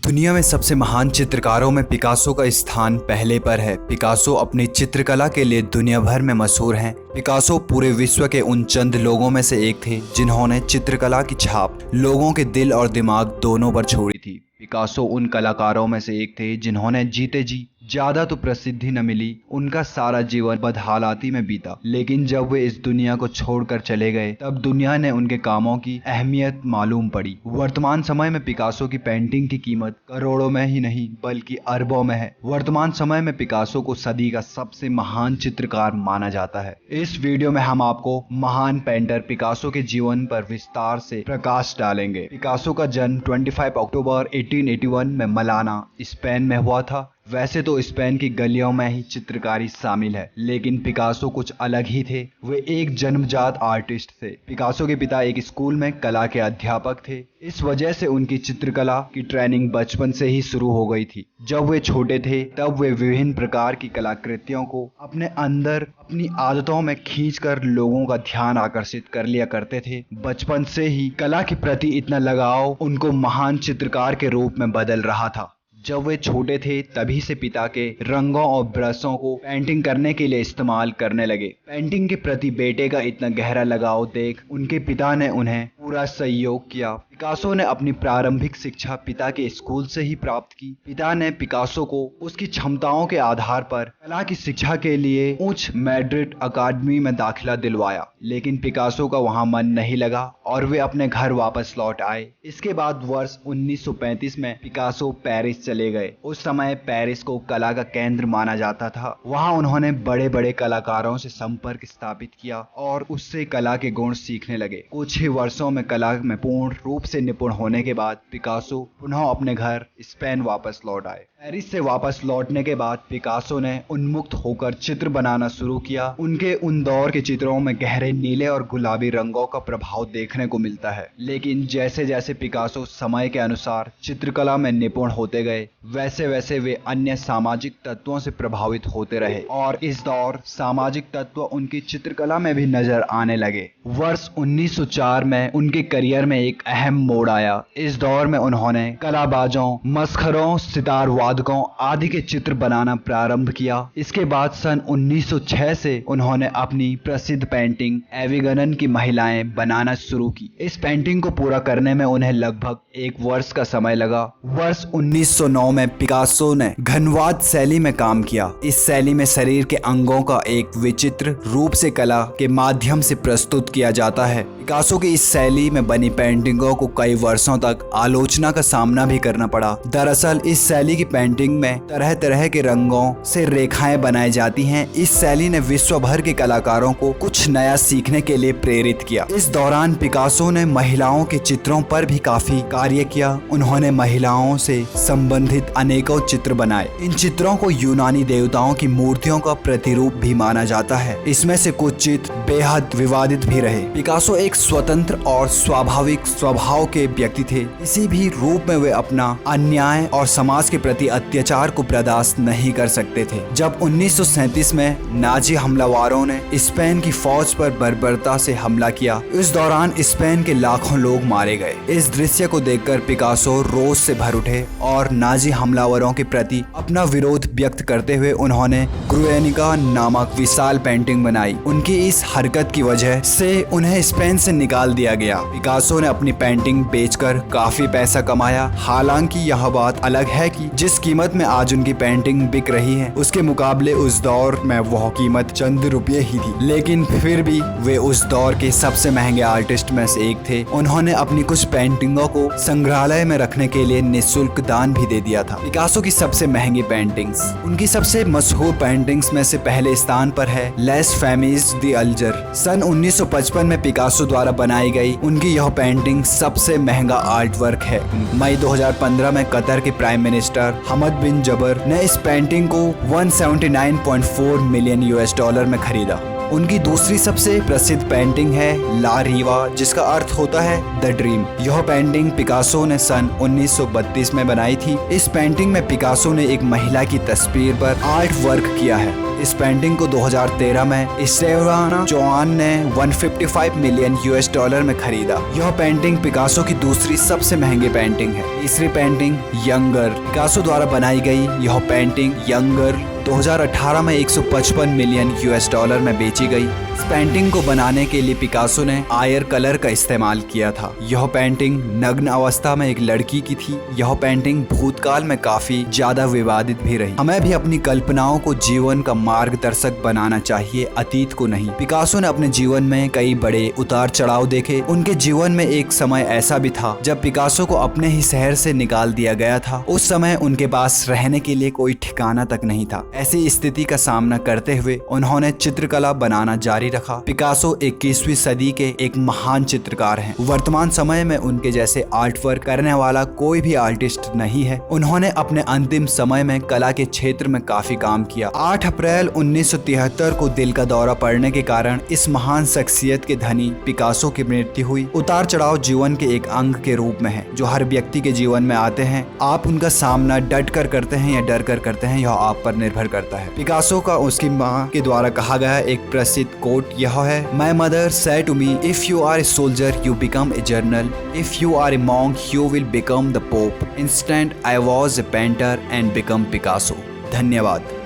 दुनिया में सबसे महान चित्रकारों में पिकासो का स्थान पहले पर है। पिकासो अपनी चित्रकला के लिए दुनिया भर में मशहूर हैं। पिकासो पूरे विश्व के उन चंद लोगों में से एक थे जिन्होंने चित्रकला की छाप लोगों के दिल और दिमाग दोनों पर छोड़ी थी। पिकासो उन कलाकारों में से एक थे जिन्होंने जीते जी ज्यादा तो प्रसिद्धि न मिली, उनका सारा जीवन बदहालाती में बीता। लेकिन जब वे इस दुनिया को छोड़कर चले गए तब दुनिया ने उनके कामों की अहमियत मालूम पड़ी। वर्तमान समय में पिकासो की पेंटिंग की कीमत करोड़ों में ही नहीं बल्कि अरबों में है। वर्तमान समय में पिकासो को सदी का सबसे महान चित्रकार माना जाता है। इस वीडियो में हम आपको महान पेंटर पिकासो के जीवन पर विस्तार से प्रकाश डालेंगे। पिकासो का जन्म 25 अक्टूबर 1881 में मलाना, स्पेन में हुआ था। वैसे तो स्पेन की गलियों में ही चित्रकारी शामिल है, लेकिन पिकासो कुछ अलग ही थे। वे एक जन्मजात आर्टिस्ट थे। पिकासो के पिता एक स्कूल में कला के अध्यापक थे। इस वजह से उनकी चित्रकला की ट्रेनिंग बचपन से ही शुरू हो गई थी। जब वे छोटे थे तब वे विभिन्न प्रकार की कलाकृतियों को अपने अंदर अपनी आदतों में खींचकर लोगों का ध्यान आकर्षित कर लिया करते थे। बचपन से ही कला के प्रति इतना लगाव उनको महान चित्रकार के रूप में बदल रहा था। जब वे छोटे थे तभी से पिता के रंगों और ब्रशों को पेंटिंग करने के लिए इस्तेमाल करने लगे। पेंटिंग के प्रति बेटे का इतना गहरा लगाव देख उनके पिता ने उन्हें पूरा सहयोग किया। पिकासो ने अपनी प्रारंभिक शिक्षा पिता के स्कूल से ही प्राप्त की। पिता ने पिकासो को उसकी क्षमताओं के आधार पर कला की शिक्षा के लिए उच्च मैड्रिड अकादमी में दाखिला दिलवाया, लेकिन पिकासो का वहां मन नहीं लगा और वे अपने घर वापस लौट आए। इसके बाद वर्ष 1935 में पिकासो पेरिस चले गए। उस समय पेरिस को कला का केंद्र माना जाता था। वहां उन्होंने बड़े बड़े कलाकारों से संपर्क स्थापित किया और उससे कला के गुण सीखने लगे। कुछ ही वर्षों में कला में पूर्ण रूप से निपुण होने के बाद पिकासो पुनः अपने घर स्पेन वापस लौट आए। पेरिस से वापस लौटने के बाद पिकासो ने उन्मुक्त होकर चित्र बनाना शुरू किया। उनके उन दौर के चित्रों में गहरे नीले और गुलाबी रंगों का प्रभाव देखने को मिलता है। लेकिन जैसे जैसे पिकासो समय के अनुसार चित्रकला में निपुण होते गए वैसे वैसे वे अन्य सामाजिक तत्वों से प्रभावित होते रहे और इस दौर सामाजिक तत्व उनकी चित्रकला में भी नजर आने लगे। वर्ष 1904 में उनके करियर में एक अहम मोड़ आया। इस दौर में उन्होंने कलाबाजों, मस्खरों, सितार वादकों आदि के चित्र बनाना प्रारंभ किया। इसके बाद सन 1906 से उन्होंने अपनी प्रसिद्ध पेंटिंग एविगनन की महिलाएं बनाना शुरू की। इस पेंटिंग को पूरा करने में उन्हें लगभग एक वर्ष का समय लगा। वर्ष 1909 में पिकासो ने घनवाद शैली में काम किया। इस शैली में शरीर के अंगों का एक विचित्र रूप से कला के माध्यम से प्रस्तुत किया जाता है। पिकासो की इस शैली में बनी पेंटिंगों को कई वर्षों तक आलोचना का सामना भी करना पड़ा। दरअसल इस शैली की पेंटिंग में तरह तरह के रंगों से रेखाएं बनाई जाती हैं। इस शैली ने विश्व भर के कलाकारों को कुछ नया सीखने के लिए प्रेरित किया। इस दौरान पिकासो ने महिलाओं के चित्रों पर भी काफी कार्य किया। उन्होंने महिलाओं से संबंधित अनेकों चित्र बनाए। इन चित्रों को यूनानी देवताओं की मूर्तियों का प्रतिरूप भी माना जाता है। इसमें से कुछ चित्र बेहद विवादित भी रहे। पिकासो एक स्वतंत्र और स्वाभाविक स्वभाव के व्यक्ति थे। किसी भी रूप में वे अपना अन्याय और समाज के प्रति अत्याचार को बर्दाश्त नहीं कर सकते थे। जब 1937 में नाजी हमलावरों ने स्पेन की फौज पर बर्बरता से हमला किया, इस दौरान स्पेन के लाखों लोग मारे गए। इस दृश्य को देखकर पिकासो रोष से भर उठे और नाजी हमलावरों के प्रति अपना विरोध व्यक्त करते हुए उन्होंने ग्रुएनिका नामक विशाल पेंटिंग बनाई। उनकी इस हरकत की वजह से उन्हें स्पेन से निकाल दिया गया। पिकासो ने अपनी पेंटिंग बेचकर काफी पैसा कमाया। हालांकि यह बात अलग है कि जिस कीमत में आज उनकी पेंटिंग बिक रही है उसके मुकाबले उस दौर में वह कीमत चंद रुपये ही थी। लेकिन फिर भी वे उस दौर के सबसे महंगे आर्टिस्ट में से एक थे। उन्होंने अपनी कुछ पेंटिंगों को संग्रहालय में रखने के लिए निःशुल्क दान भी दे दिया था। पिकासो की सबसे महंगी पेंटिंग्स। उनकी सबसे मशहूर पेंटिंग्स में से पहले स्थान पर है लेस फेमिस द अल्जर। सन 1955 में पिकासो द्वारा बनाई गई उनकी यह पेंटिंग सबसे महंगा आर्ट वर्क है। मई 2015 में कतर के प्राइम मिनिस्टर हमद बिन जबर ने इस पेंटिंग को 179.4 मिलियन US डॉलर में खरीदा। उनकी दूसरी सबसे प्रसिद्ध पेंटिंग है ला रीवा, जिसका अर्थ होता है द ड्रीम। यह पेंटिंग पिकासो ने सन 1932 में बनाई थी। इस पेंटिंग में पिकासो ने एक महिला की तस्वीर पर आर्ट वर्क किया है। इस पेंटिंग को 2013 में स्टेफानो जोआन ने 155 मिलियन $US में खरीदा। यह पेंटिंग पिकासो की दूसरी सबसे महंगी पेंटिंग है। तीसरी पेंटिंग यंगर पिकासो द्वारा बनाई गई। यह पेंटिंग यंगर 2018 में 155 मिलियन $US में बेची गई। इस पेंटिंग को बनाने के लिए पिकासो ने आयर कलर का इस्तेमाल किया था। यह पेंटिंग नग्न अवस्था में एक लड़की की थी। यह पेंटिंग भूतकाल में काफी ज्यादा विवादित भी रही। हमें भी अपनी कल्पनाओं को जीवन का मार्गदर्शक बनाना चाहिए, अतीत को नहीं। पिकासो ने अपने जीवन में कई बड़े उतार चढ़ाव देखे। उनके जीवन में एक समय ऐसा भी था जब पिकासो को अपने ही शहर से निकाल दिया गया था। उस समय उनके पास रहने के लिए कोई ठिकाना तक नहीं था। ऐसी स्थिति का सामना करते हुए उन्होंने चित्रकला बनाना जारी रखा। पिकासो 21वीं सदी के एक महान चित्रकार हैं। वर्तमान समय में उनके जैसे आर्ट वर्क करने वाला कोई भी आर्टिस्ट नहीं है। उन्होंने अपने अंतिम समय में कला के क्षेत्र में काफी काम किया। 8 अप्रैल 1973 को दिल का दौरा पड़ने के कारण इस महान शख्सियत के धनी पिकासो की मृत्यु हुई। उतार चढ़ाव जीवन के एक अंग के रूप में है जो हर व्यक्ति के जीवन में आते हैं। आप उनका सामना डट कर करते हैं या डर कर करते हैं, यह आप पर निर्भर करता है। पिकासो का उसकी मां के द्वारा कहा गया एक प्रसिद्ध कोट यह है, my mother said to me, if you are a soldier you become a general, if you are a monk you will become the pope. Instead I was a painter and become Picasso. धन्यवाद।